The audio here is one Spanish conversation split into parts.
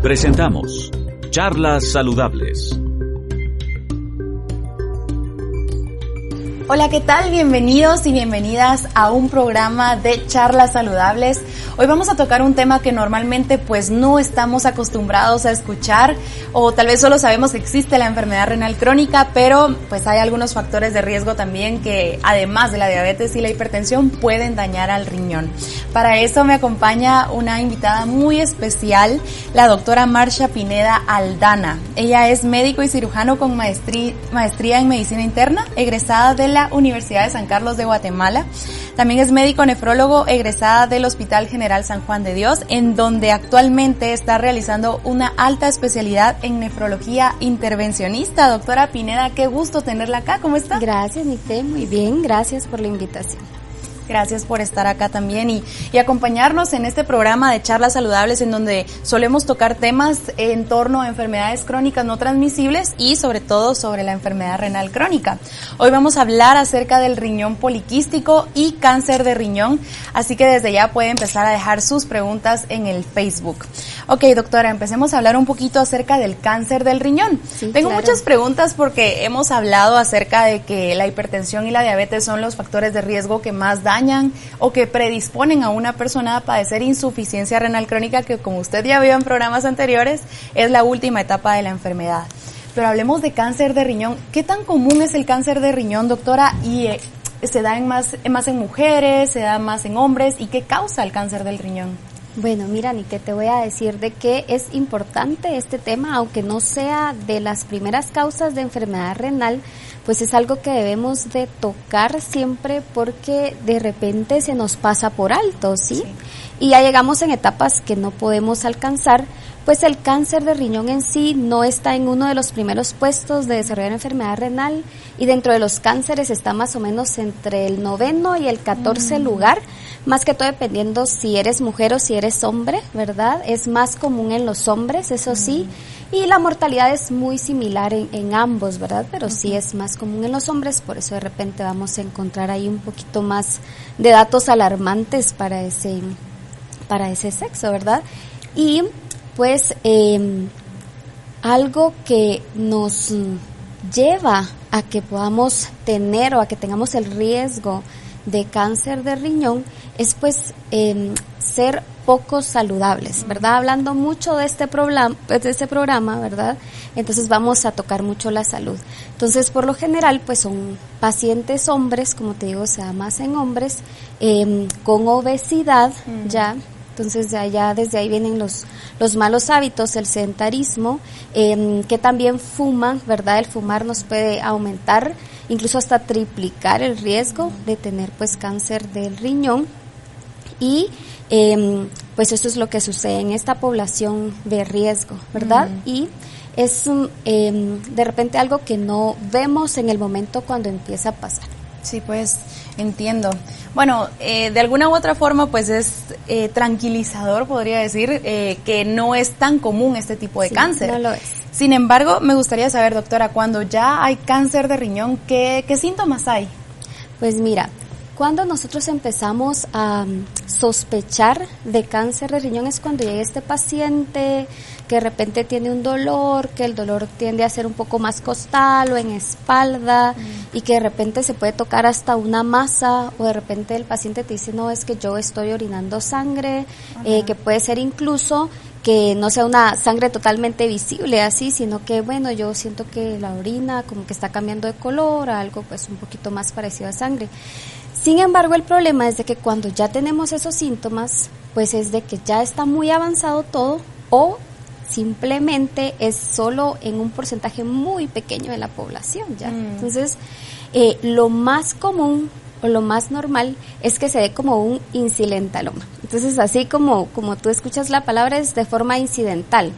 Presentamos Charlas Saludables. Hola, ¿qué tal? Bienvenidos y bienvenidas a un programa de Charlas Saludables. Hoy vamos a tocar un tema que normalmente pues no estamos acostumbrados a escuchar, o tal vez solo sabemos que existe la enfermedad renal crónica, pero pues hay algunos factores de riesgo también que, además de la diabetes y la hipertensión, pueden dañar al riñón. Para eso me acompaña una invitada muy especial, la doctora Marcia Pineda Aldana. Ella es médico y cirujano con maestría en medicina interna, egresada de la Universidad de San Carlos de Guatemala. También es médico nefrólogo, egresada del Hospital General San Juan de Dios, en donde actualmente está realizando una alta especialidad en nefrología intervencionista. Doctora Pineda, qué gusto tenerla acá. ¿Cómo está? Gracias, Nicté. Muy bien. Gracias por la invitación. Gracias por estar acá también y acompañarnos en este programa de Charlas Saludables, en donde solemos tocar temas en torno a enfermedades crónicas no transmisibles y sobre todo sobre la enfermedad renal crónica. Hoy vamos a hablar acerca del riñón poliquístico y cáncer de riñón, así que desde ya puede empezar a dejar sus preguntas en el Facebook. Ok, doctora, empecemos a hablar un poquito acerca del cáncer del riñón. Sí, Tengo claro. muchas preguntas porque hemos hablado acerca de que la hipertensión y la diabetes son los factores de riesgo que más dañan o que predisponen a una persona a padecer insuficiencia renal crónica, que como usted ya vio en programas anteriores, es la última etapa de la enfermedad. Pero hablemos de cáncer de riñón. ¿Qué tan común es el cáncer de riñón, doctora? ¿Y se da más en mujeres, se da más en hombres? ¿Y qué causa el cáncer del riñón? Bueno, mira, Nicté, te voy a decir de que es importante este tema, aunque no sea de las primeras causas de enfermedad renal, pues es algo que debemos de tocar siempre porque de repente se nos pasa por alto, ¿sí? Y ya llegamos en etapas que no podemos alcanzar, pues el cáncer de riñón en sí no está en uno de los primeros puestos de desarrollar enfermedad renal, y dentro de los cánceres está más o menos entre el 9º y el 14 lugar, más que todo dependiendo si eres mujer o si eres hombre, ¿verdad? Es más común en los hombres, eso sí, y la mortalidad es muy similar en ambos, ¿verdad? Pero sí es más común en los hombres, por eso de repente vamos a encontrar ahí un poquito más de datos alarmantes para ese sexo, ¿verdad? Y pues algo que nos lleva a que podamos tener o a que tengamos el riesgo de cáncer de riñón es pues ser poco saludables, ¿verdad? Hablando mucho de este programa, ¿verdad? Entonces vamos a tocar mucho la salud. Entonces, por lo general, pues son pacientes hombres, como te digo, se da más en hombres, con obesidad, ya. Entonces ya desde ahí vienen los malos hábitos, el sedentarismo, que también fuman, ¿verdad? El fumar nos puede aumentar, incluso hasta triplicar el riesgo de tener pues cáncer del riñón. Y pues eso es lo que sucede en esta población de riesgo, ¿verdad? Y es de repente algo que no vemos en el momento cuando empieza a pasar. Sí, pues entiendo. Bueno, de alguna u otra forma pues es tranquilizador, podría decir, que no es tan común este tipo de cáncer. No lo es. Sin embargo, me gustaría saber, doctora, cuando ya hay cáncer de riñón, ¿qué síntomas hay? Pues mira, cuando nosotros empezamos a sospechar de cáncer de riñón es cuando llega este paciente que de repente tiene un dolor, que el dolor tiende a ser un poco más costal o en espalda, y que de repente se puede tocar hasta una masa, o de repente el paciente te dice, no, es que yo estoy orinando sangre, que puede ser incluso que no sea una sangre totalmente visible así, sino que bueno, yo siento que la orina como que está cambiando de color, algo pues un poquito más parecido a sangre. Sin embargo, el problema es de que cuando ya tenemos esos síntomas, pues es de que ya está muy avanzado todo, o simplemente es solo en un porcentaje muy pequeño de la población ya. Entonces, lo más común o lo más normal es que se dé como un incidentaloma. Entonces, así como tú escuchas la palabra, es de forma incidental.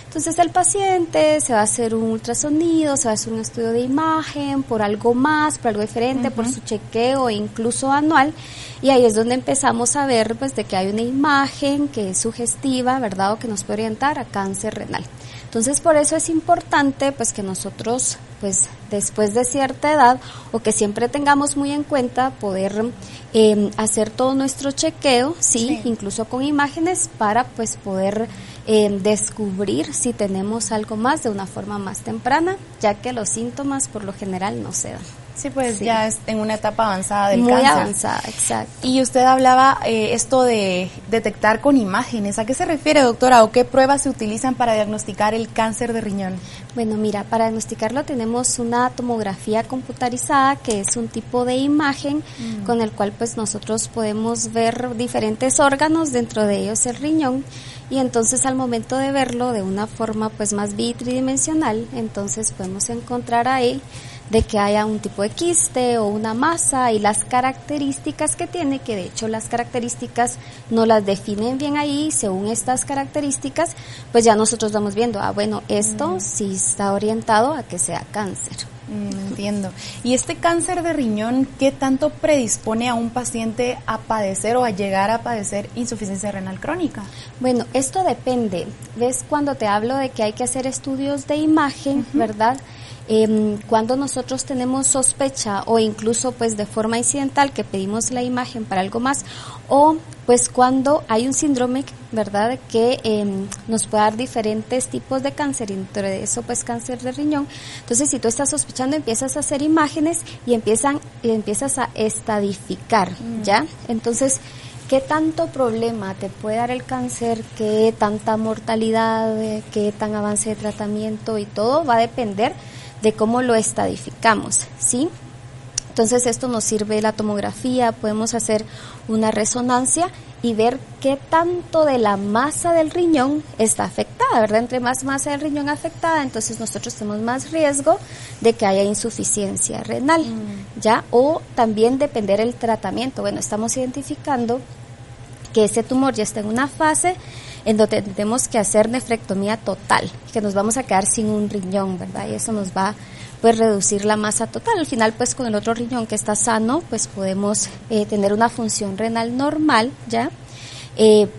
Entonces el paciente se va a hacer un ultrasonido, se va a hacer un estudio de imagen por algo más, por algo diferente, por su chequeo incluso anual, y ahí es donde empezamos a ver pues de que hay una imagen que es sugestiva, ¿verdad? O que nos puede orientar a cáncer renal. Entonces por eso es importante pues que nosotros pues después de cierta edad o que siempre tengamos muy en cuenta poder hacer todo nuestro chequeo, sí, incluso con imágenes para pues poder descubrir si tenemos algo más de una forma más temprana, ya que los síntomas por lo general no se dan. Sí, pues ya es en una etapa avanzada del Muy cáncer. Muy avanzada, exacto. Y usted hablaba esto de detectar con imágenes. ¿A qué se refiere, doctora? ¿O qué pruebas se utilizan para diagnosticar el cáncer de riñón? Bueno, mira, para diagnosticarlo tenemos una tomografía computarizada, que es un tipo de imagen con el cual pues nosotros podemos ver diferentes órganos, dentro de ellos el riñón. Y entonces al momento de verlo de una forma pues más tridimensional, entonces podemos encontrar ahí de que haya un tipo de quiste o una masa y las características que tiene, que de hecho las características no las definen bien ahí. Según estas características, pues ya nosotros vamos viendo, bueno, esto sí está orientado a que sea cáncer. Entiendo. ¿Y este cáncer de riñón qué tanto predispone a un paciente a padecer o a llegar a padecer insuficiencia renal crónica? Bueno, esto depende. ¿Ves? Cuando te hablo de que hay que hacer estudios de imagen, ¿verdad? Cuando nosotros tenemos sospecha o incluso pues de forma incidental que pedimos la imagen para algo más, o pues cuando hay un síndrome, ¿verdad?, que nos puede dar diferentes tipos de cáncer, y dentro de eso pues cáncer de riñón. Entonces si tú estás sospechando, empiezas a hacer imágenes y empiezas a estadificar, ¿ya? Entonces, ¿qué tanto problema te puede dar el cáncer? ¿Qué tanta mortalidad? ¿Qué tan avance de tratamiento? Y todo va a depender de cómo lo estadificamos, ¿sí? Entonces esto nos sirve la tomografía, podemos hacer una resonancia y ver qué tanto de la masa del riñón está afectada, ¿verdad? Entre más masa del riñón afectada, entonces nosotros tenemos más riesgo de que haya insuficiencia renal, ¿ya? O también depender el tratamiento. Bueno, estamos identificando que ese tumor ya está en una fase en donde tenemos que hacer nefrectomía total, que nos vamos a quedar sin un riñón, ¿verdad? Y eso nos va pues reducir la masa total. Al final pues con el otro riñón que está sano pues podemos tener una función renal normal, ¿ya?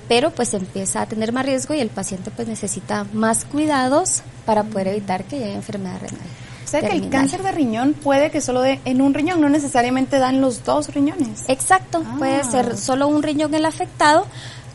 Pero pues empieza a tener más riesgo y el paciente pues necesita más cuidados para poder evitar que haya enfermedad renal. O sea que el cáncer de riñón puede que solo dé en un riñón, no necesariamente dan los dos riñones. Exacto, puede ser solo un riñón el afectado.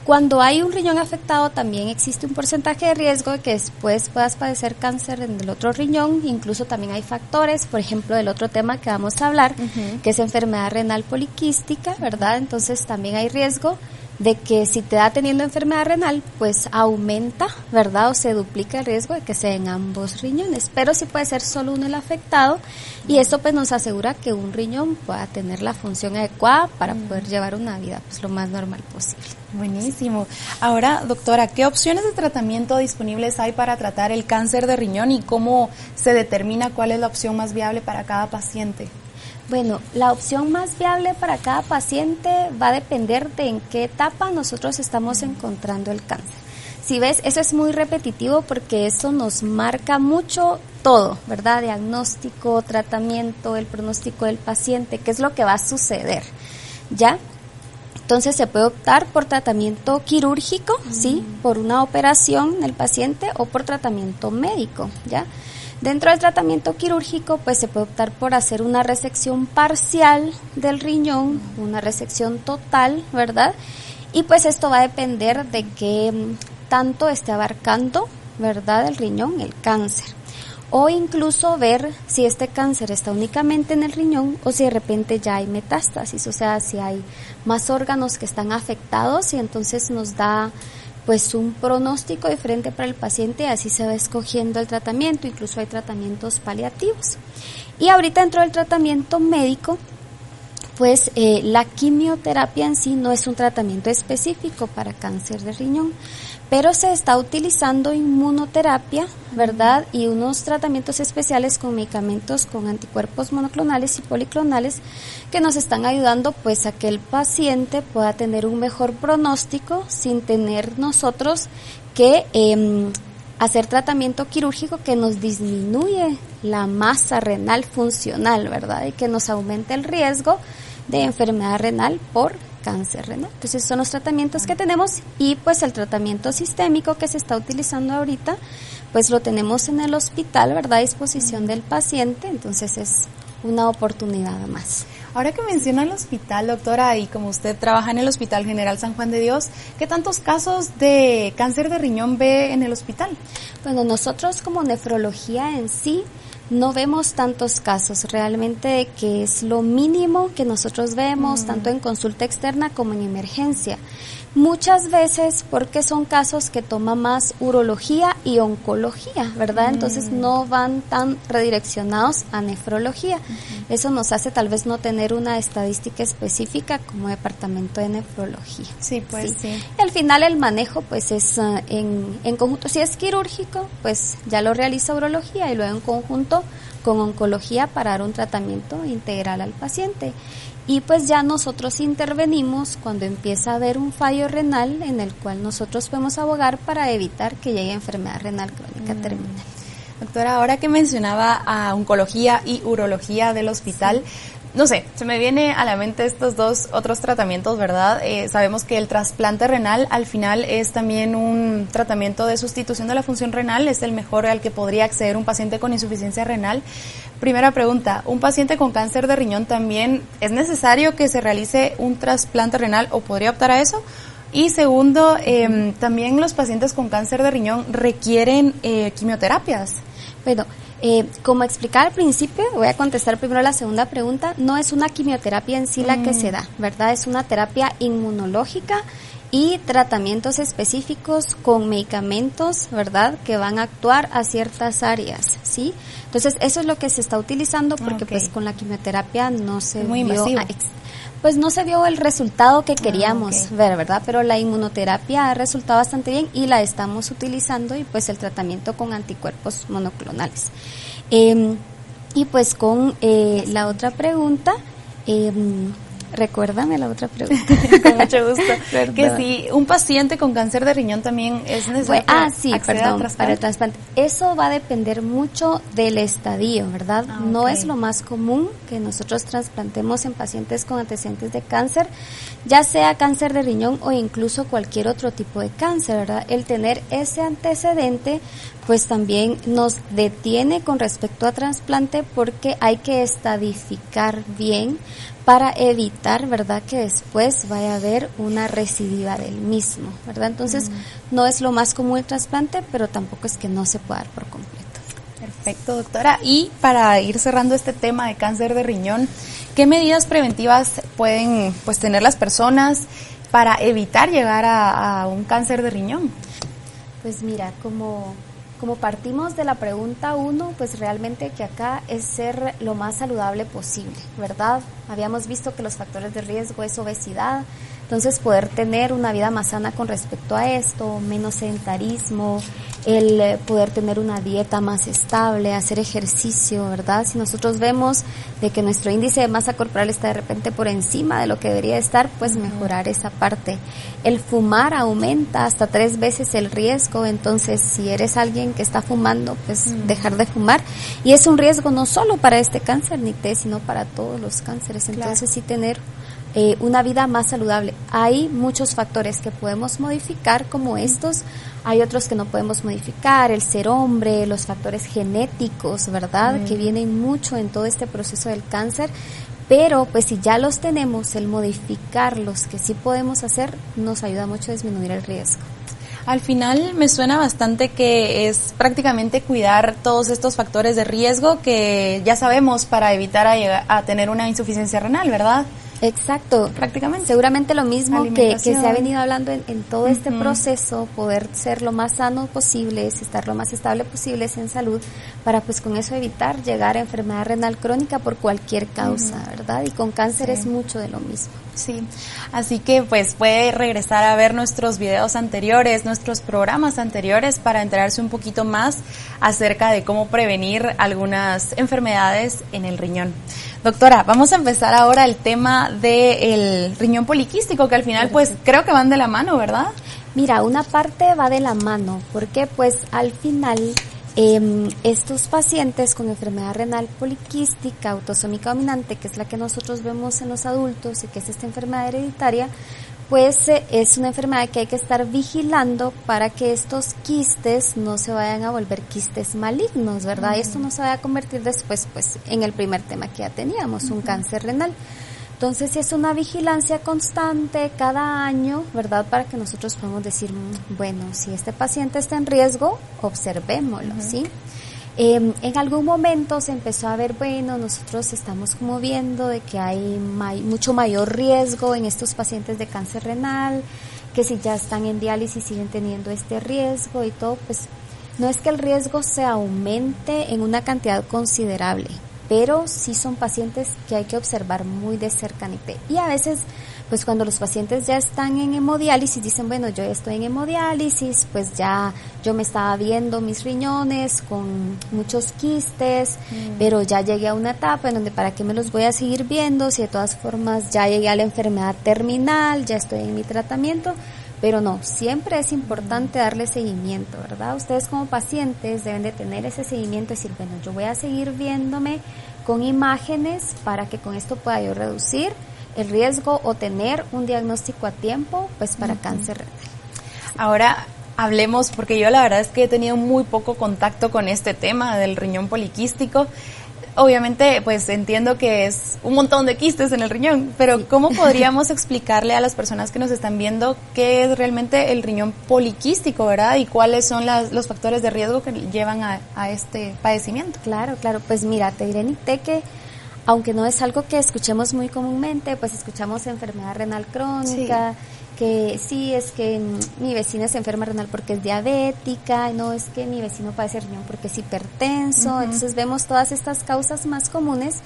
Cuando hay un riñón afectado también existe un porcentaje de riesgo de que después puedas padecer cáncer en el otro riñón. Incluso también hay factores, por ejemplo, del otro tema que vamos a hablar, que es enfermedad renal poliquística, ¿verdad? Entonces también hay riesgo de que si te da teniendo enfermedad renal, pues aumenta, ¿verdad? O se duplica el riesgo de que sea en ambos riñones, pero sí puede ser solo uno el afectado, y esto pues nos asegura que un riñón pueda tener la función adecuada para poder llevar una vida pues lo más normal posible. Buenísimo. Ahora, doctora, ¿qué opciones de tratamiento disponibles hay para tratar el cáncer de riñón y cómo se determina cuál es la opción más viable para cada paciente? Bueno, la opción más viable para cada paciente va a depender de en qué etapa nosotros estamos encontrando el cáncer. Si ves, eso es muy repetitivo porque eso nos marca mucho todo, ¿verdad? Diagnóstico, tratamiento, el pronóstico del paciente, qué es lo que va a suceder, ¿ya? Entonces se puede optar por tratamiento quirúrgico, ¿sí? Por una operación en el paciente, o por tratamiento médico, ¿ya? Dentro del tratamiento quirúrgico, pues se puede optar por hacer una resección parcial del riñón, una resección total, ¿verdad? Y pues esto va a depender de qué tanto esté abarcando, ¿verdad?, el riñón, el cáncer. O incluso ver si este cáncer está únicamente en el riñón o si de repente ya hay metástasis, o sea, si hay más órganos que están afectados, y entonces nos da pues un pronóstico diferente para el paciente, así se va escogiendo el tratamiento. Incluso hay tratamientos paliativos. Y ahorita dentro del tratamiento médico, pues la quimioterapia en sí no es un tratamiento específico para cáncer de riñón, pero se está utilizando inmunoterapia, ¿verdad? Y unos tratamientos especiales con medicamentos con anticuerpos monoclonales y policlonales que nos están ayudando pues a que el paciente pueda tener un mejor pronóstico sin tener nosotros que hacer tratamiento quirúrgico que nos disminuye la masa renal funcional, ¿verdad? Y que nos aumente el riesgo de enfermedad renal por cáncer renal. Entonces son los tratamientos que tenemos, y pues el tratamiento sistémico que se está utilizando ahorita, pues lo tenemos en el hospital, ¿verdad?, a disposición del paciente. Entonces es una oportunidad más. Ahora que menciona el hospital, doctora, y como usted trabaja en el Hospital General San Juan de Dios, ¿qué tantos casos de cáncer de riñón ve en el hospital? Bueno, nosotros como nefrología en sí no vemos tantos casos, realmente que es lo mínimo que nosotros vemos, tanto en consulta externa como en emergencia. Muchas veces porque son casos que toman más urología y oncología, ¿verdad? Entonces no van tan redireccionados a nefrología. Eso nos hace tal vez no tener una estadística específica como departamento de nefrología. Sí, pues sí. Y al final el manejo pues es en conjunto. Si es quirúrgico, pues ya lo realiza urología y luego en conjunto con oncología para dar un tratamiento integral al paciente. Y pues ya nosotros intervenimos cuando empieza a haber un fallo renal en el cual nosotros podemos abogar para evitar que llegue a enfermedad renal crónica terminal. Doctora, ahora que mencionaba a oncología y urología del hospital, no sé, se me viene a la mente estos dos otros tratamientos, ¿verdad? Sabemos que el trasplante renal al final es también un tratamiento de sustitución de la función renal, es el mejor al que podría acceder un paciente con insuficiencia renal. Primera pregunta, ¿un paciente con cáncer de riñón también es necesario que se realice un trasplante renal o podría optar a eso? Y segundo, también los pacientes con cáncer de riñón requieren quimioterapias. Bueno, como explicaba al principio, voy a contestar primero la segunda pregunta, no es una quimioterapia en sí la que se da, ¿verdad? Es una terapia inmunológica y tratamientos específicos con medicamentos, ¿verdad?, que van a actuar a ciertas áreas, ¿sí? Entonces, eso es lo que se está utilizando porque pues con la quimioterapia no se pues no se vio el resultado que queríamos ver, ¿verdad? Pero la inmunoterapia ha resultado bastante bien y la estamos utilizando y pues el tratamiento con anticuerpos monoclonales. Y pues con la otra pregunta, recuérdame la otra pregunta. Con mucho gusto. Que si un paciente con cáncer de riñón también es necesario para el trasplante. Eso va a depender mucho del estadio, ¿verdad? No es lo más común que nosotros trasplantemos en pacientes con antecedentes de cáncer, ya sea cáncer de riñón o incluso cualquier otro tipo de cáncer, ¿verdad? El tener ese antecedente pues también nos detiene con respecto a trasplante porque hay que estadificar bien para evitar, ¿verdad?, que después vaya a haber una recidiva del mismo, ¿verdad? Entonces, no es lo más común el trasplante, pero tampoco es que no se pueda dar por completo. Perfecto, doctora. Y para ir cerrando este tema de cáncer de riñón, ¿qué medidas preventivas pueden pues tener las personas para evitar llegar a un cáncer de riñón? Pues mira, como partimos de la pregunta 1, pues realmente que acá es ser lo más saludable posible, ¿verdad? Habíamos visto que los factores de riesgo es obesidad, entonces poder tener una vida más sana con respecto a esto, menos sedentarismo, el poder tener una dieta más estable, hacer ejercicio, ¿verdad? Si nosotros vemos de que nuestro índice de masa corporal está de repente por encima de lo que debería estar, pues mejorar esa parte. El fumar aumenta hasta 3 veces el riesgo, entonces si eres alguien que está fumando, pues dejar de fumar. Y es un riesgo no solo para este cáncer ni TES, sino para todos los cánceres, entonces sí tener una vida más saludable. Hay muchos factores que podemos modificar como estos, hay otros que no podemos modificar, el ser hombre, los factores genéticos, ¿verdad?, que vienen mucho en todo este proceso del cáncer, pero pues si ya los tenemos, el modificar los que sí podemos hacer nos ayuda mucho a disminuir el riesgo. Al final me suena bastante que es prácticamente cuidar todos estos factores de riesgo que ya sabemos para evitar a tener una insuficiencia renal, ¿verdad? Exacto, prácticamente. Seguramente lo mismo que se ha venido hablando en todo este proceso, poder ser lo más sano posible, estar lo más estable posible en salud, para pues con eso evitar llegar a enfermedad renal crónica por cualquier causa, ¿verdad? Y con cáncer es mucho de lo mismo. Sí, así que pues puede regresar a ver nuestros videos anteriores, nuestros programas anteriores para enterarse un poquito más acerca de cómo prevenir algunas enfermedades en el riñón. Doctora, vamos a empezar ahora el tema del riñón poliquístico, que al final pues creo que van de la mano, ¿verdad? Mira, una parte va de la mano, porque pues al final estos pacientes con enfermedad renal poliquística autosómica dominante, que es la que nosotros vemos en los adultos y que es esta enfermedad hereditaria, pues es una enfermedad que hay que estar vigilando para que estos quistes no se vayan a volver quistes malignos, ¿verdad? Esto no se vaya a convertir después, pues, en el primer tema que ya teníamos, un cáncer renal. Entonces es una vigilancia constante cada año, ¿verdad? Para que nosotros podamos decir, bueno, si este paciente está en riesgo, observémoslo, ¿sí? En algún momento se empezó a ver, bueno, nosotros estamos como viendo de que hay mucho mayor riesgo en estos pacientes de cáncer renal, que si ya están en diálisis siguen teniendo este riesgo y todo, pues no es que el riesgo se aumente en una cantidad considerable, pero sí son pacientes que hay que observar muy de cerca. Y a veces, pues cuando los pacientes ya están en hemodiálisis, dicen, bueno, yo estoy en hemodiálisis, pues ya yo me estaba viendo mis riñones con muchos quistes, pero ya llegué a una etapa en donde para qué me los voy a seguir viendo, si de todas formas ya llegué a la enfermedad terminal, ya estoy en mi tratamiento. Pero no, siempre es importante darle seguimiento, ¿verdad? Ustedes como pacientes deben de tener ese seguimiento, decir, bueno, yo voy a seguir viéndome con imágenes para que con esto pueda yo reducir el riesgo o tener un diagnóstico a tiempo, pues para cáncer renal. Ahora hablemos, porque yo la verdad es que he tenido muy poco contacto con este tema del riñón poliquístico. Obviamente, pues entiendo que es un montón de quistes en el riñón, pero sí. ¿Cómo podríamos explicarle a las personas que nos están viendo qué es realmente el riñón poliquístico, verdad? Y cuáles son los factores de riesgo que llevan a este padecimiento. Claro, pues mira, te diré, Nicté, que aunque no es algo que escuchemos muy comúnmente, pues escuchamos enfermedad renal crónica, sí. Que sí, es que mi vecina se enferma renal porque es diabética, no, es que mi vecino padece riñón porque es hipertenso, entonces vemos todas estas causas más comunes,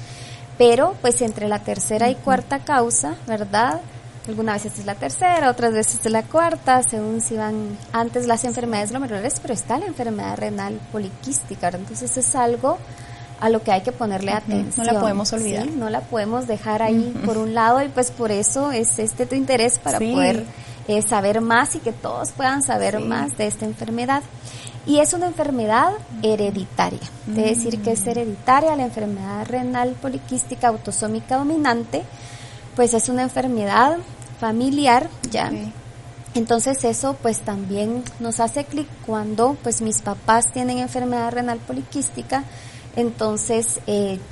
pero pues entre la tercera y cuarta causa, ¿verdad? Algunas veces es la tercera, otras veces es la cuarta, según si van antes las enfermedades glomerulares, pero está la enfermedad renal poliquística, ¿verdad? Entonces es algo a lo que hay que ponerle atención. No la podemos olvidar. Sí, no la podemos dejar ahí por un lado, y pues por eso es tu interés para poder saber más y que todos puedan saber más de esta enfermedad. Y es una enfermedad hereditaria, es decir, que es hereditaria. La enfermedad renal poliquística autosómica dominante, pues es una enfermedad familiar, ¿ya? Okay. Entonces eso pues también nos hace clic cuando pues mis papás tienen enfermedad renal poliquística. Entonces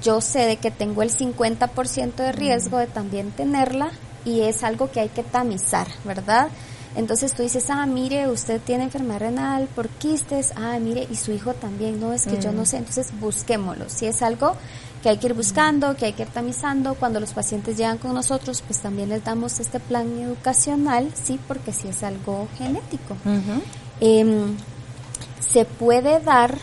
yo sé de que tengo el 50% de riesgo de también tenerla, y es algo que hay que tamizar, ¿verdad? Entonces tú dices, mire, usted tiene enfermedad renal por quistes, mire, y su hijo también, no, es que yo no sé, entonces busquémoslo. Si es algo que hay que ir buscando, que hay que ir tamizando, cuando los pacientes llegan con nosotros, pues también les damos este plan educacional, sí, porque sí es algo genético. Se puede dar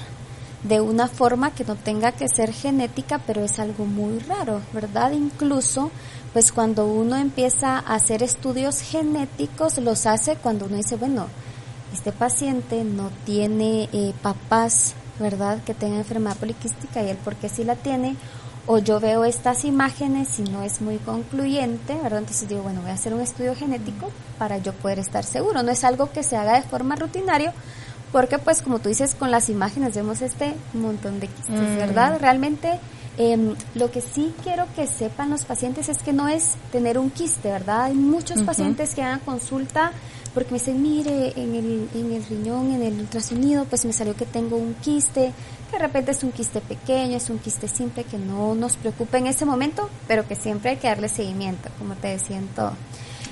de una forma que no tenga que ser genética, pero es algo muy raro, ¿verdad? Incluso, pues cuando uno empieza a hacer estudios genéticos, los hace cuando uno dice, bueno, este paciente no tiene papás, ¿verdad?, que tengan enfermedad poliquística, y él porque sí la tiene, o yo veo estas imágenes y no es muy concluyente, ¿verdad? Entonces digo, bueno, voy a hacer un estudio genético para yo poder estar seguro. No es algo que se haga de forma rutinaria, porque pues como tú dices, con las imágenes vemos este montón de quistes, ¿verdad? Realmente lo que sí quiero que sepan los pacientes es que no es tener un quiste, ¿verdad? Hay muchos pacientes que dan consulta porque me dicen, mire, en el riñón, en el ultrasonido, pues me salió que tengo un quiste, que de repente es un quiste pequeño, es un quiste simple, que no nos preocupe en ese momento, pero que siempre hay que darle seguimiento, como te decía en todo.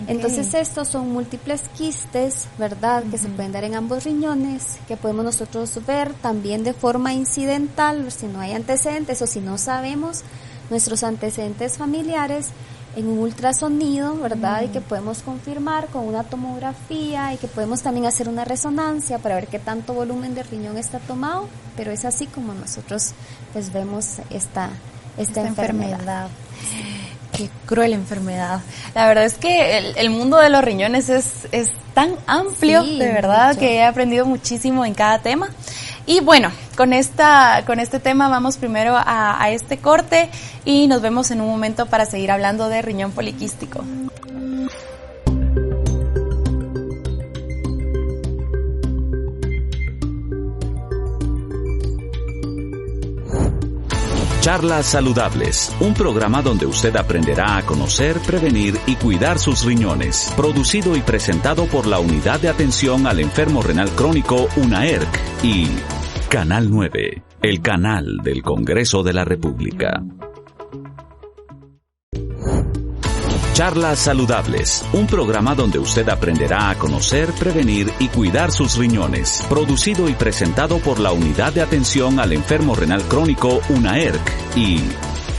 Okay. Entonces estos son múltiples quistes, ¿verdad?, que se pueden dar en ambos riñones, que podemos nosotros ver también de forma incidental, si no hay antecedentes o si no sabemos nuestros antecedentes familiares, en un ultrasonido, ¿verdad?, y que podemos confirmar con una tomografía, y que podemos también hacer una resonancia para ver qué tanto volumen de riñón está tomado, pero es así como nosotros pues vemos esta enfermedad. Qué cruel enfermedad. La verdad es que el mundo de los riñones es tan amplio, sí, de verdad, mucho, que he aprendido muchísimo en cada tema. Y bueno, con este tema vamos primero a este corte y nos vemos en un momento para seguir hablando de riñón poliquístico. Charlas Saludables, un programa donde usted aprenderá a conocer, prevenir y cuidar sus riñones. Producido y presentado por la Unidad de Atención al Enfermo Renal Crónico, UNAERC, y Canal 9, el canal del Congreso de la República. Charlas Saludables, un programa donde usted aprenderá a conocer, prevenir y cuidar sus riñones. Producido y presentado por la Unidad de Atención al Enfermo Renal Crónico, UNAERC, y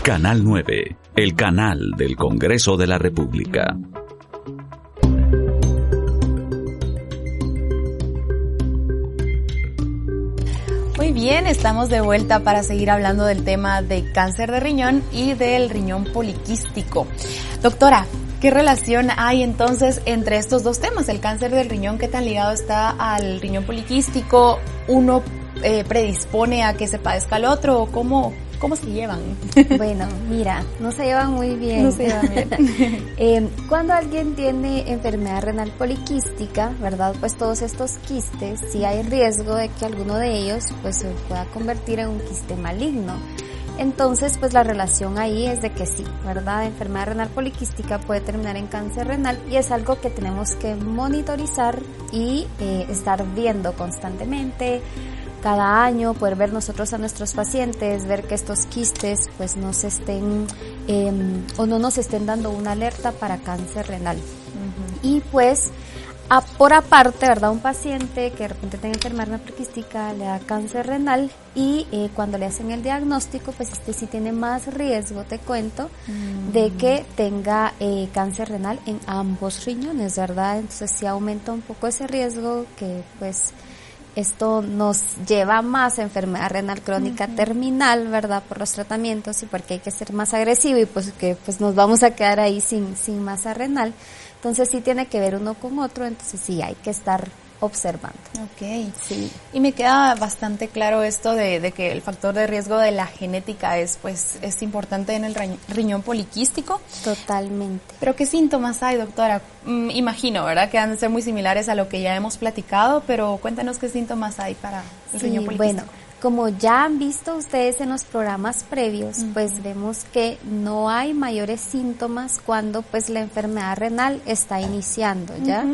Canal 9, el canal del Congreso de la República. Muy bien, estamos de vuelta para seguir hablando del tema de cáncer de riñón y del riñón poliquístico. Doctora, ¿qué relación hay entonces entre estos dos temas? El cáncer del riñón, ¿qué tan ligado está al riñón poliquístico? ¿Uno predispone a que se padezca el otro? ¿O cómo se llevan? Bueno, mira, no se llevan muy bien. No se llevan bien. Cuando alguien tiene enfermedad renal poliquística, ¿verdad? Pues todos estos quistes, sí hay riesgo de que alguno de ellos pues se pueda convertir en un quiste maligno. Entonces, pues la relación ahí es de que sí, ¿verdad? Enfermedad renal poliquística puede terminar en cáncer renal y es algo que tenemos que monitorizar y estar viendo constantemente. Cada año poder ver nosotros a nuestros pacientes, ver que estos quistes pues no se estén o no nos estén dando una alerta para cáncer renal. Uh-huh. Y pues por aparte, ¿verdad? Un paciente que de repente tenga enfermedad renal poliquística le da cáncer renal y cuando le hacen el diagnóstico pues sí tiene más riesgo, te cuento, de que tenga cáncer renal en ambos riñones, ¿verdad? Entonces sí aumenta un poco ese riesgo que pues esto nos lleva más a enfermedad renal crónica terminal, ¿verdad? Por los tratamientos y porque hay que ser más agresivo y pues que pues nos vamos a quedar ahí sin masa renal. Entonces sí tiene que ver uno con otro, entonces sí hay que estar observando. Ok, sí. Y me queda bastante claro esto de que el factor de riesgo de la genética es importante en el riñón poliquístico. Totalmente. Pero ¿qué síntomas hay, doctora? Imagino, ¿verdad? Que han de ser muy similares a lo que ya hemos platicado, pero cuéntanos qué síntomas hay para el riñón poliquístico. Bueno, como ya han visto ustedes en los programas previos, pues vemos que no hay mayores síntomas cuando pues la enfermedad renal está iniciando, ¿ya?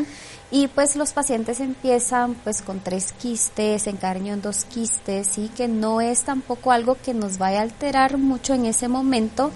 Y pues los pacientes empiezan pues con 3 quistes, en cada riñón 2 quistes, y que no es tampoco algo que nos vaya a alterar mucho en ese momento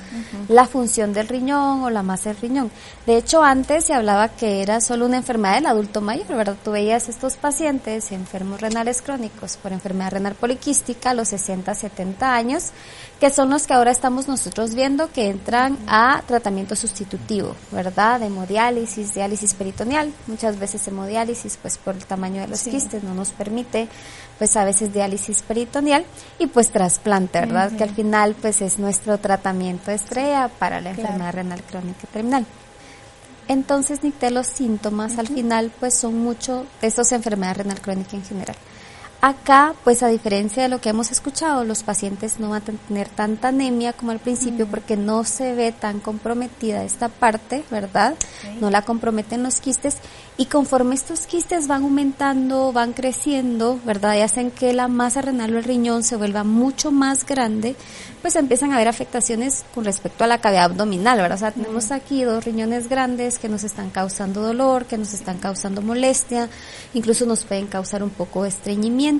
la función del riñón o la masa del riñón. De hecho, antes se hablaba que era solo una enfermedad del adulto mayor, ¿verdad? Tú veías estos pacientes enfermos renales crónicos por enfermedad renal poliquística a los 60, 70 años, que son los que ahora estamos nosotros viendo que entran a tratamiento sustitutivo, ¿verdad? Hemodiálisis, diálisis peritoneal, muchas veces hemodiálisis, pues por el tamaño de los quistes no nos permite, pues a veces diálisis peritoneal y pues trasplante, ¿verdad? Que al final pues es nuestro tratamiento estrella para la enfermedad renal crónica terminal. Entonces, Nicté, los síntomas al final pues son mucho de estas enfermedades renal crónica en general. Acá, pues a diferencia de lo que hemos escuchado, los pacientes no van a tener tanta anemia como al principio porque no se ve tan comprometida esta parte, ¿verdad? No la comprometen los quistes y conforme estos quistes van aumentando, van creciendo, ¿verdad? Y hacen que la masa renal o el riñón se vuelva mucho más grande, pues empiezan a haber afectaciones con respecto a la cavidad abdominal, ¿verdad? O sea, tenemos aquí 2 riñones grandes que nos están causando dolor, que nos están causando molestia, incluso nos pueden causar un poco de estreñimiento.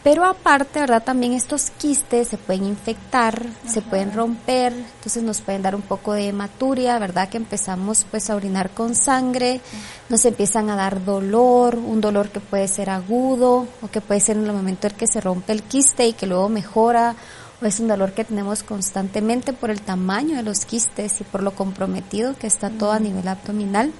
Pero aparte, ¿verdad? También estos quistes se pueden infectar, se pueden romper, entonces nos pueden dar un poco de hematuria, ¿verdad? Que empezamos pues a orinar con sangre, nos empiezan a dar dolor, un dolor que puede ser agudo o que puede ser en el momento en que se rompe el quiste y que luego mejora, o es un dolor que tenemos constantemente por el tamaño de los quistes y por lo comprometido que está todo a nivel abdominal.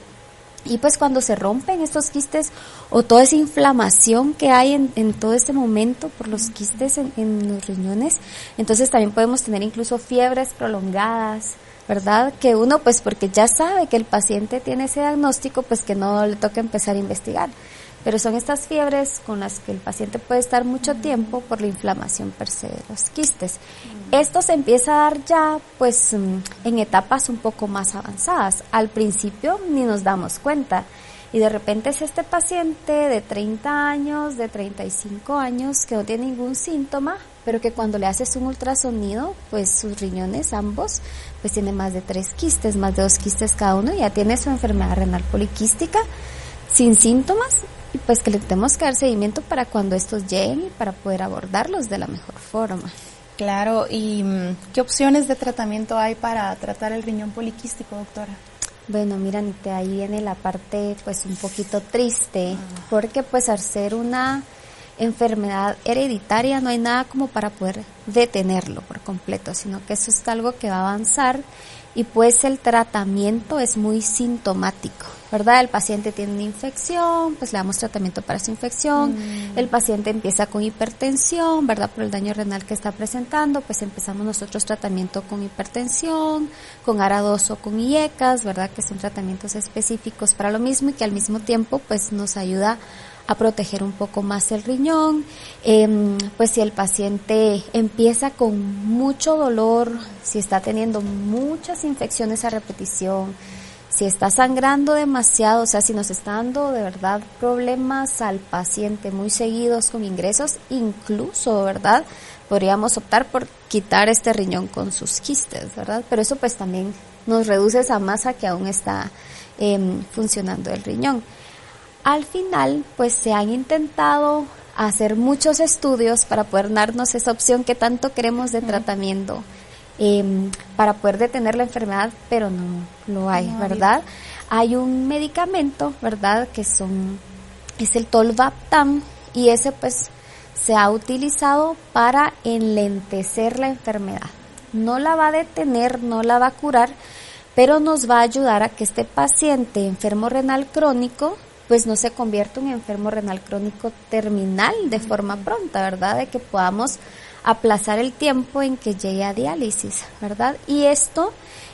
Y pues cuando se rompen estos quistes o toda esa inflamación que hay en todo este momento por los quistes en los riñones, entonces también podemos tener incluso fiebres prolongadas, ¿verdad? Que uno pues porque ya sabe que el paciente tiene ese diagnóstico, pues que no le toca empezar a investigar. Pero son estas fiebres con las que el paciente puede estar mucho tiempo por la inflamación per se de los quistes. Esto se empieza a dar ya pues en etapas un poco más avanzadas. Al principio ni nos damos cuenta. Y de repente es este paciente de 30 años, de 35 años, que no tiene ningún síntoma, pero que cuando le haces un ultrasonido, pues sus riñones ambos, pues tienen más de 3 quistes, más de 2 quistes cada uno, y ya tiene su enfermedad renal poliquística sin síntomas, y pues que le tenemos que dar seguimiento para cuando estos lleguen y para poder abordarlos de la mejor forma. Claro, ¿y qué opciones de tratamiento hay para tratar el riñón poliquístico, doctora? Bueno, mira, Anita, ahí viene la parte pues un poquito triste, porque pues al ser una enfermedad hereditaria no hay nada como para poder detenerlo por completo, sino que eso es algo que va a avanzar y pues el tratamiento es muy sintomático, ¿verdad? El paciente tiene una infección, pues le damos tratamiento para su infección, el paciente empieza con hipertensión, ¿verdad? Por el daño renal que está presentando, pues empezamos nosotros tratamiento con hipertensión, con ARA-2 o con IECAS, ¿verdad? Que son tratamientos específicos para lo mismo y que al mismo tiempo pues nos ayuda a proteger un poco más el riñón. Pues si el paciente empieza con mucho dolor, si está teniendo muchas infecciones a repetición, si está sangrando demasiado, o sea, si nos está dando de verdad problemas al paciente muy seguidos con ingresos, incluso, ¿verdad? Podríamos optar por quitar este riñón con sus quistes, ¿verdad? Pero eso pues también nos reduce esa masa que aún está funcionando el riñón. Al final, pues se han intentado hacer muchos estudios para poder darnos esa opción que tanto queremos de tratamiento, para poder detener la enfermedad, pero no lo hay, ¿verdad? Hay un medicamento, ¿verdad?, que es el tolvaptan, y ese pues se ha utilizado para enlentecer la enfermedad. No la va a detener, no la va a curar, pero nos va a ayudar a que este paciente enfermo renal crónico pues no se convierta en un enfermo renal crónico terminal de forma pronta, ¿verdad? De que podamos aplazar el tiempo en que llegue a diálisis, ¿verdad? Y esto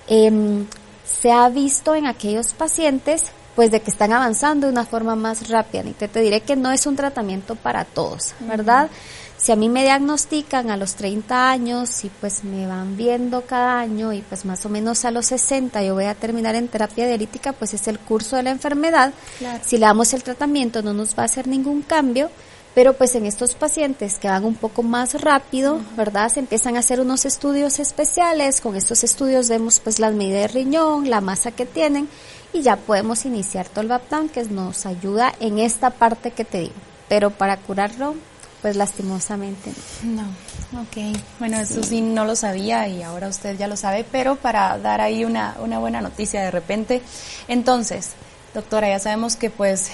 se ha visto en aquellos pacientes pues de que están avanzando de una forma más rápida. Y te diré que no es un tratamiento para todos, ¿verdad? Si a mí me diagnostican a los 30 años y pues me van viendo cada año y pues más o menos a los 60 yo voy a terminar en terapia dialítica, pues es el curso de la enfermedad. Claro. Si le damos el tratamiento no nos va a hacer ningún cambio, pero pues en estos pacientes que van un poco más rápido, ¿verdad? Se empiezan a hacer unos estudios especiales, con estos estudios vemos pues las medidas de riñón, la masa que tienen y ya podemos iniciar tolvaptan, que nos ayuda en esta parte que te digo, pero para curarlo pues lastimosamente no. Ok, bueno, eso sí no lo sabía y ahora usted ya lo sabe, pero para dar ahí una buena noticia de repente. Entonces, doctora, ya sabemos que pues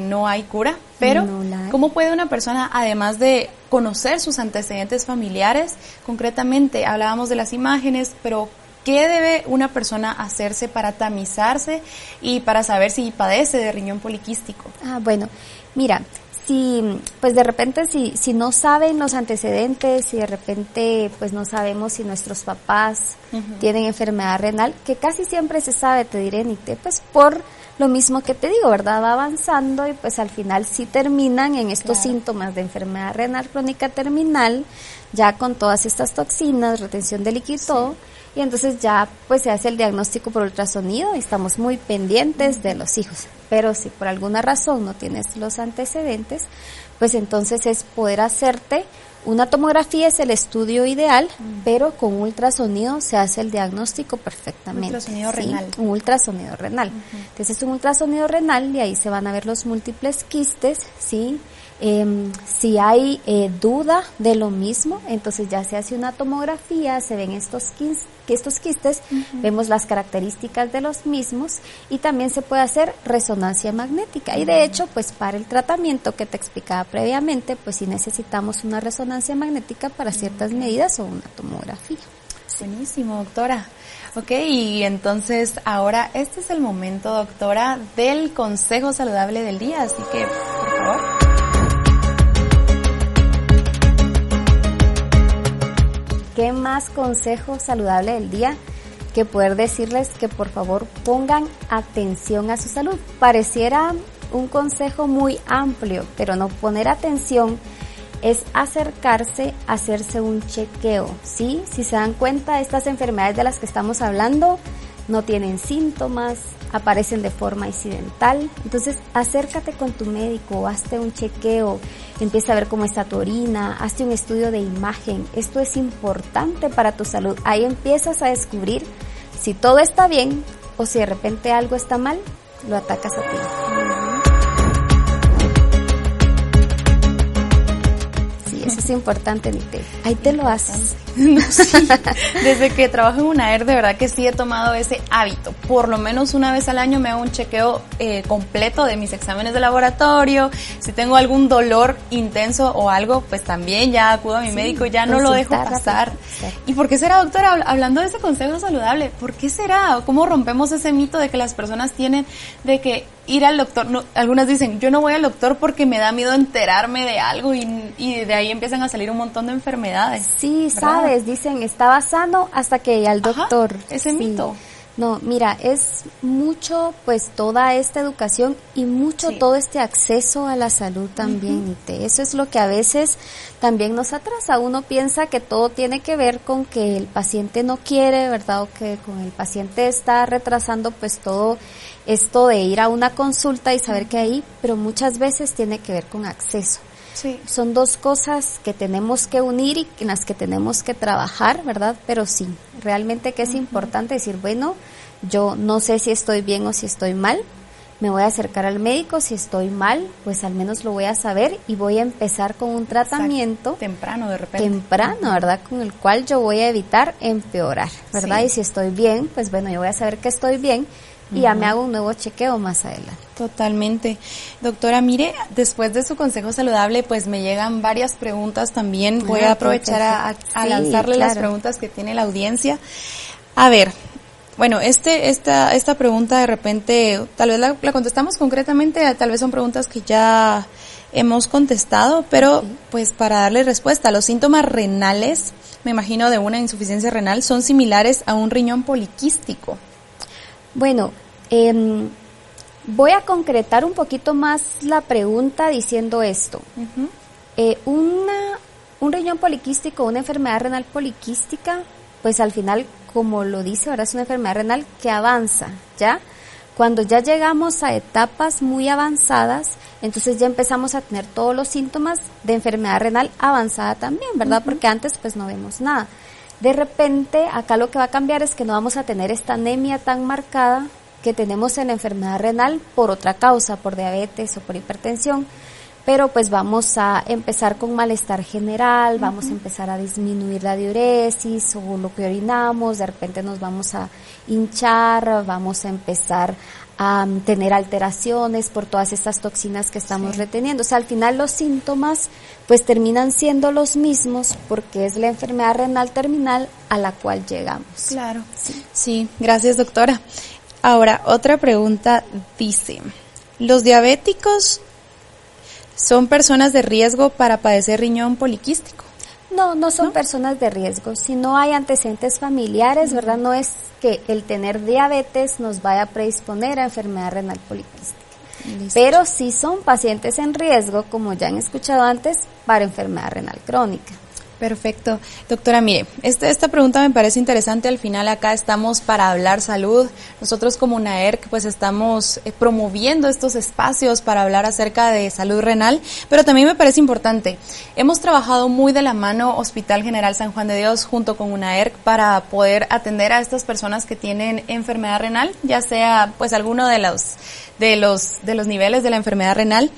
no hay cura, pero ¿cómo puede una persona, además de conocer sus antecedentes familiares, concretamente hablábamos de las imágenes, pero ¿qué debe una persona hacerse para tamizarse y para saber si padece de riñón poliquístico? Bueno, mira, si pues de repente si no saben los antecedentes, si de repente pues no sabemos si nuestros papás tienen enfermedad renal, que casi siempre se sabe, te diré, Nite, pues por lo mismo que te digo, ¿verdad? Va avanzando y pues al final sí terminan en estos síntomas de enfermedad renal crónica terminal, ya con todas estas toxinas, retención de líquido y todo, y entonces ya pues se hace el diagnóstico por ultrasonido y estamos muy pendientes de los hijos. Pero si por alguna razón no tienes los antecedentes, pues entonces es poder hacerte una tomografía, es el estudio ideal, pero con ultrasonido se hace el diagnóstico perfectamente. Ultrasonido renal. Un ultrasonido renal. Entonces es un ultrasonido renal y ahí se van a ver los múltiples quistes, ¿sí? Si hay duda de lo mismo, entonces ya se hace una tomografía, se ven estos quistes, vemos las características de los mismos y también se puede hacer resonancia magnética. Y de hecho, pues para el tratamiento que te explicaba previamente, pues sí necesitamos una resonancia magnética para ciertas medidas o una tomografía. Buenísimo, doctora. Ok, y entonces ahora este es el momento, doctora, del consejo saludable del día, así que, por favor. ¿Qué más consejo saludable del día que poder decirles que por favor pongan atención a su salud? Pareciera un consejo muy amplio, pero no, poner atención es acercarse a hacerse un chequeo, ¿sí? Si se dan cuenta, estas enfermedades de las que estamos hablando no tienen síntomas, aparecen de forma incidental. Entonces, acércate con tu médico, hazte un chequeo, empieza a ver cómo está tu orina, hazte un estudio de imagen. Esto es importante para tu salud. Ahí empiezas a descubrir si todo está bien o si de repente algo está mal, lo atacas a ti. Eso es importante, Nite. Ahí te lo haces. No, sí. Desde que trabajo en UNAER, de verdad que sí he tomado ese hábito. Por lo menos una vez al año me hago un chequeo completo de mis exámenes de laboratorio. Si tengo algún dolor intenso o algo, pues también ya acudo a mi médico, ya no lo dejo pasar. ¿Y por qué será, doctora, hablando de ese consejo saludable, por qué será? ¿Cómo rompemos ese mito de que las personas tienen de que ir al doctor? No, algunas dicen, yo no voy al doctor porque me da miedo enterarme de algo y de ahí empiezan a salir un montón de enfermedades. Sí, ¿verdad? Sabes, dicen, estaba sano hasta que al doctor. Ajá, ese mito. No, mira, es mucho pues toda esta educación y mucho todo este acceso a la salud también. Eso es lo que a veces también nos atrasa. Uno piensa que todo tiene que ver con que el paciente no quiere, ¿verdad? O que con el paciente está retrasando pues todo esto de ir a una consulta y saber que hay, pero muchas veces tiene que ver con acceso. Sí. Son dos cosas que tenemos que unir y en las que tenemos que trabajar, ¿verdad? Pero sí, realmente que es importante decir, bueno, yo no sé si estoy bien o si estoy mal, me voy a acercar al médico, si estoy mal, pues al menos lo voy a saber y voy a empezar con un tratamiento. Exacto. Temprano, de repente. Temprano, ¿verdad? Con el cual yo voy a evitar empeorar, ¿verdad? Sí. Y si estoy bien, pues bueno, yo voy a saber que estoy bien y ya me hago un nuevo chequeo más adelante. Totalmente. Doctora, mire, después de su consejo saludable, pues me llegan varias preguntas también. Voy a aprovechar a lanzarle las preguntas que tiene la audiencia. A ver, bueno, esta pregunta de repente, tal vez la contestamos concretamente, tal vez son preguntas que ya hemos contestado, pero pues para darle respuesta, los síntomas renales, me imagino de una insuficiencia renal, son similares a un riñón poliquístico. Bueno, voy a concretar un poquito más la pregunta diciendo esto. Un riñón poliquístico, una enfermedad renal poliquística, pues al final, como lo dice, ahora es una enfermedad renal que avanza, ¿ya? Cuando ya llegamos a etapas muy avanzadas, entonces ya empezamos a tener todos los síntomas de enfermedad renal avanzada también, ¿verdad? Porque antes pues no vemos nada. De repente, acá lo que va a cambiar es que no vamos a tener esta anemia tan marcada que tenemos en la enfermedad renal por otra causa, por diabetes o por hipertensión, pero pues vamos a empezar con malestar general, vamos a empezar a disminuir la diuresis o lo que orinamos, de repente nos vamos a hinchar, vamos a empezar a tener alteraciones por todas estas toxinas que estamos reteniendo. O sea, al final los síntomas pues terminan siendo los mismos porque es la enfermedad renal terminal a la cual llegamos. Claro. Sí, gracias, doctora. Ahora, otra pregunta dice, ¿los diabéticos son personas de riesgo para padecer riñón poliquístico? No son personas de riesgo. Si no hay antecedentes familiares, ¿verdad? No es que el tener diabetes nos vaya a predisponer a enfermedad renal poliquística. Listo. Pero sí son pacientes en riesgo, como ya han escuchado antes, para enfermedad renal crónica. Perfecto. Doctora, mire, esta pregunta me parece interesante. Al final acá estamos para hablar salud. Nosotros como UNAERC pues estamos promoviendo estos espacios para hablar acerca de salud renal, pero también me parece importante. Hemos trabajado muy de la mano Hospital General San Juan de Dios junto con UNAERC para poder atender a estas personas que tienen enfermedad renal, ya sea pues alguno de los niveles de la enfermedad renal.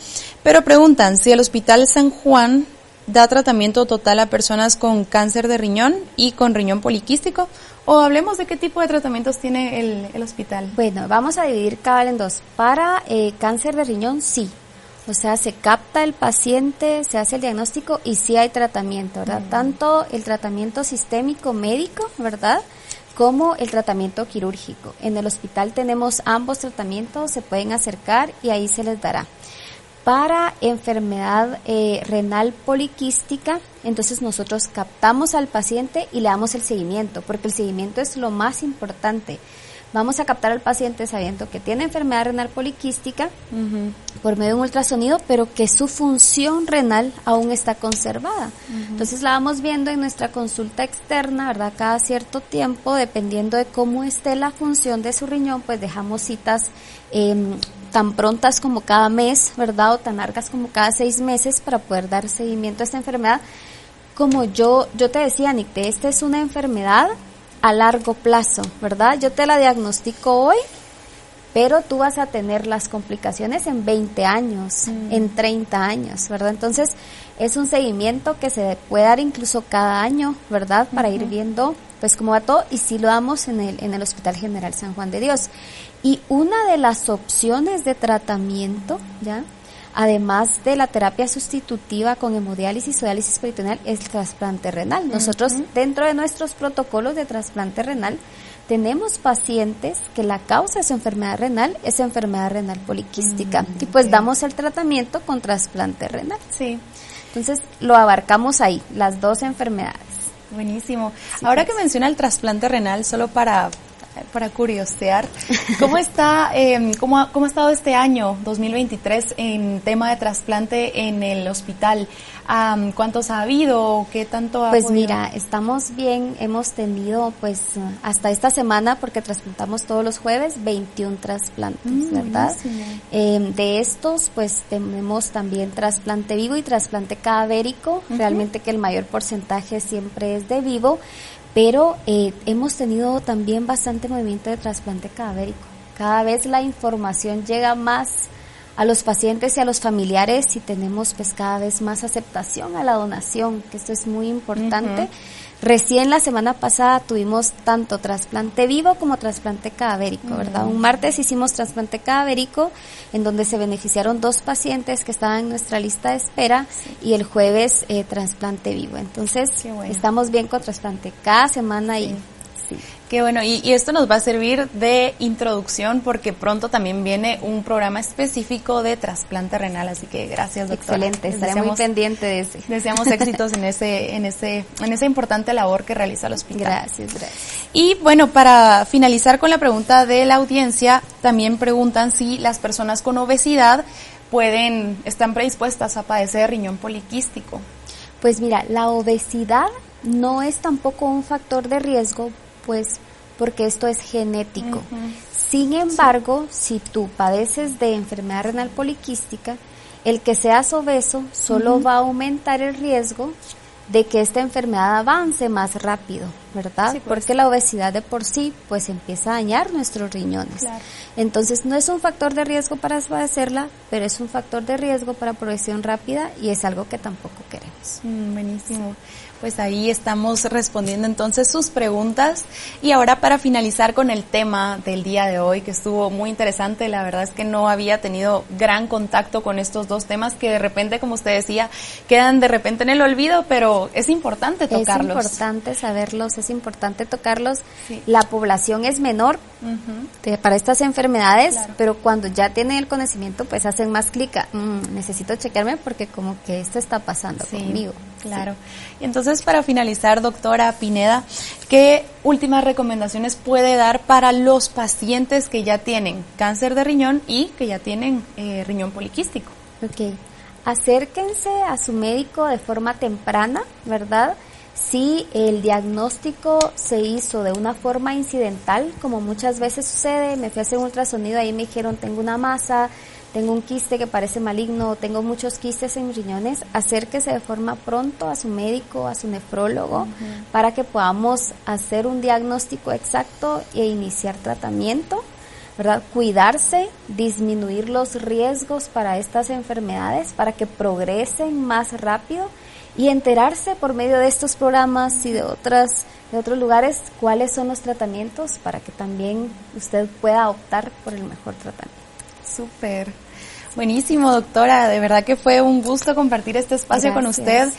Pero preguntan si el Hospital San Juan da tratamiento total a personas con cáncer de riñón y con riñón poliquístico, o hablemos de qué tipo de tratamientos tiene el hospital. Bueno, vamos a dividir cada en dos. Para cáncer de riñón, sí. O sea, se capta el paciente, se hace el diagnóstico y sí hay tratamiento, ¿verdad? Tanto el tratamiento sistémico médico, ¿verdad?, como el tratamiento quirúrgico. En el hospital tenemos ambos tratamientos, se pueden acercar y ahí se les dará. Para enfermedad renal poliquística, entonces nosotros captamos al paciente y le damos el seguimiento, porque el seguimiento es lo más importante, vamos a captar al paciente sabiendo que tiene enfermedad renal poliquística por medio de un ultrasonido, pero que su función renal aún está conservada. Entonces la vamos viendo en nuestra consulta externa, ¿verdad? Cada cierto tiempo, dependiendo de cómo esté la función de su riñón, pues dejamos citas tan prontas como cada mes, ¿verdad? O tan largas como cada 6 meses para poder dar seguimiento a esta enfermedad. Como yo te decía, Nicte, esta es una enfermedad a largo plazo, ¿verdad? Yo te la diagnostico hoy, pero tú vas a tener las complicaciones en 20 años, en 30 años, ¿verdad? Entonces, es un seguimiento que se puede dar incluso cada año, ¿verdad? Para ir viendo, pues, cómo va todo, y sí lo damos en el Hospital General San Juan de Dios. Y una de las opciones de tratamiento, ¿ya?, además de la terapia sustitutiva con hemodiálisis o diálisis peritoneal, es el trasplante renal. Nosotros, dentro de nuestros protocolos de trasplante renal, tenemos pacientes que la causa de su enfermedad renal es enfermedad renal poliquística, y pues damos el tratamiento con trasplante renal. Sí. Entonces, lo abarcamos ahí, las dos enfermedades. Buenísimo. Sí, Ahora pues, que menciona el trasplante renal, solo para curiosear, ¿cómo está, cómo ha estado este año 2023 en tema de trasplante en el hospital? ¿Cuántos ha habido? ¿Qué tanto ha Pues podido? mira, estamos bien, hemos tenido pues hasta esta semana, porque trasplantamos todos los jueves, 21 trasplantes, ¿verdad? De estos pues tenemos también trasplante vivo y trasplante cadavérico, realmente que el mayor porcentaje siempre es de vivo, pero hemos tenido también bastante movimiento de trasplante cadavérico. Cada vez la información llega más a los pacientes y a los familiares, y tenemos pues cada vez más aceptación a la donación, que esto es muy importante. Recién la semana pasada tuvimos tanto trasplante vivo como trasplante cadavérico, ¿verdad? Un martes hicimos trasplante cadavérico, en donde se beneficiaron 2 pacientes que estaban en nuestra lista de espera, y el jueves trasplante vivo. Entonces, bueno, estamos bien con trasplante cada semana y sí. Qué bueno, y esto nos va a servir de introducción, porque pronto también viene un programa específico de trasplante renal, así que gracias, doctora. Excelente, estaré muy pendiente de ese. Deseamos éxitos en esa importante labor que realiza el hospital. Gracias. Y bueno, para finalizar con la pregunta de la audiencia, también preguntan si las personas con obesidad están predispuestas a padecer riñón poliquístico. Pues mira, la obesidad no es tampoco un factor de riesgo, pues porque esto es genético. Sin embargo, si tú padeces de enfermedad renal poliquística, el que seas obeso solo va a aumentar el riesgo de que esta enfermedad avance más rápido, ¿verdad? Sí, porque la obesidad de por sí pues empieza a dañar nuestros riñones. Claro. Entonces no es un factor de riesgo para padecerla, pero es un factor de riesgo para progresión rápida, y es algo que tampoco queremos. Buenísimo. Pues ahí estamos respondiendo entonces sus preguntas. Y ahora, para finalizar con el tema del día de hoy, que estuvo muy interesante, la verdad es que no había tenido gran contacto con estos 2 temas que de repente, como usted decía, quedan de repente en el olvido, pero es importante tocarlos. Es importante saberlos, es importante tocarlos. Sí. La población es menor para estas enfermedades, claro, pero cuando ya tienen el conocimiento, pues hacen más clic. Necesito chequearme porque como que esto está pasando conmigo. Claro. Y entonces, para finalizar, doctora Pineda, ¿qué últimas recomendaciones puede dar para los pacientes que ya tienen cáncer de riñón y que ya tienen riñón poliquístico? Ok. Acérquense a su médico de forma temprana, ¿verdad? Si el diagnóstico se hizo de una forma incidental, como muchas veces sucede, me fui a hacer un ultrasonido, ahí me dijeron tengo una masa, tengo un quiste que parece maligno, tengo muchos quistes en mis riñones, acérquese de forma pronto a su médico, a su nefrólogo, para que podamos hacer un diagnóstico exacto e iniciar tratamiento, ¿verdad? Cuidarse, disminuir los riesgos para estas enfermedades, para que progresen más rápido, y enterarse por medio de estos programas y de otros lugares cuáles son los tratamientos, para que también usted pueda optar por el mejor tratamiento. Súper. Buenísimo, doctora, de verdad que fue un gusto compartir este espacio con usted.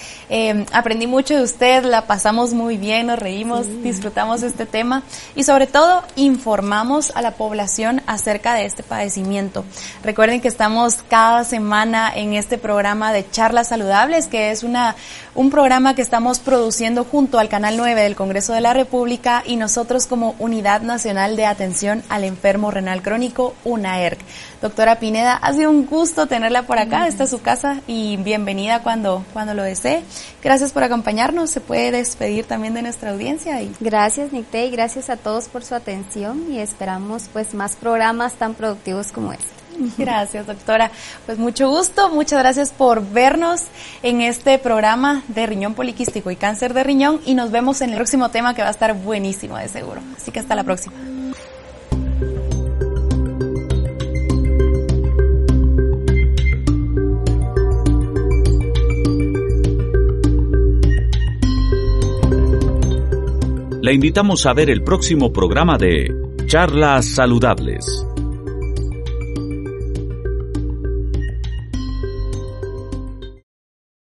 Aprendí mucho de usted, la pasamos muy bien, nos reímos, disfrutamos este tema y sobre todo informamos a la población acerca de este padecimiento. Recuerden que estamos cada semana en este programa de Charlas Saludables, que es una un programa que estamos produciendo junto al Canal 9 del Congreso de la República y nosotros como Unidad Nacional de Atención al Enfermo Renal Crónico, UNAERC. Doctora Pineda, ha sido un gusto tenerla por acá, esta es su casa y bienvenida cuando lo desee. Gracias por acompañarnos, se puede despedir también de nuestra audiencia. Gracias, Nicté, y gracias a todos por su atención y esperamos pues más programas tan productivos como este. Gracias, doctora. Pues mucho gusto, muchas gracias por vernos en este programa de riñón poliquístico y cáncer de riñón y nos vemos en el próximo tema que va a estar buenísimo de seguro. Así que hasta la próxima. Le invitamos a ver el próximo programa de Charlas Saludables.